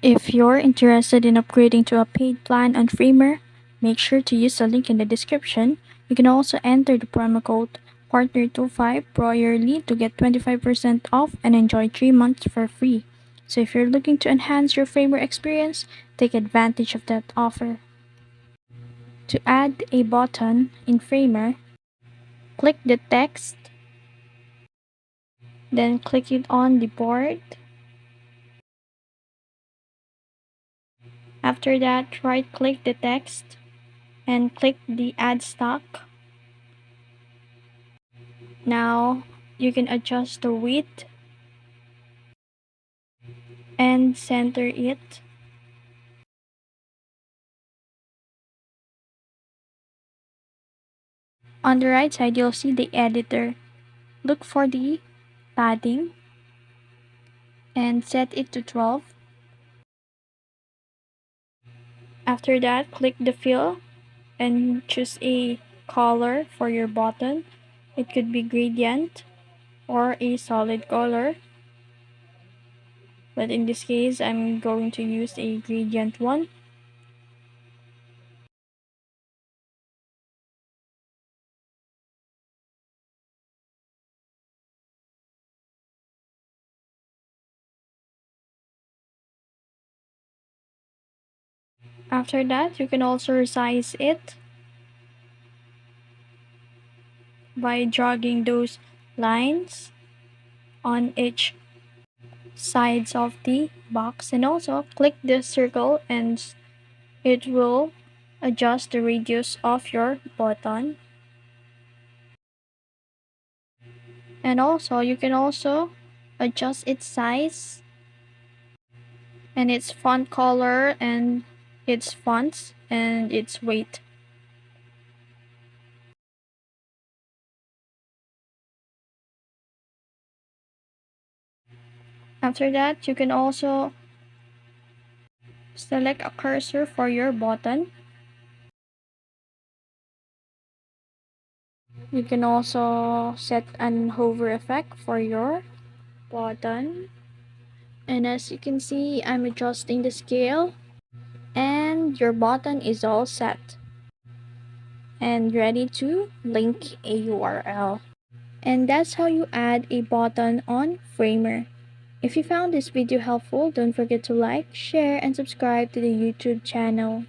If you're interested in upgrading to a paid plan on Framer, make sure to use the link in the description. You can also enter the promo code Partner25 Royally to get 25% off and enjoy 3 months for free. So if you're looking to enhance your Framer experience, take advantage of that offer. To add a button in Framer, click the text, then click it on the board. After that, right-click the text and click the Add Stock. Now you can adjust the width and center it. On the right side, you'll see the editor. Look for the padding and set it to 12. After that, click the fill and choose a color for your button. It could be gradient or a solid color. But in this case, I'm going to use a gradient one. After that, you can also resize it by dragging those lines on each sides of the box, and also click the circle and it will adjust the radius of your button. And also you can also adjust its size and its font color and its fonts and its weight. After that, you can also select a cursor for your button. You can also set an hover effect for your button. And as you can see, I'm adjusting the scale and your button is all set and ready to link a URL. And that's how you add a button on Framer. If you found this video helpful, don't forget to like, share, and subscribe to the YouTube channel.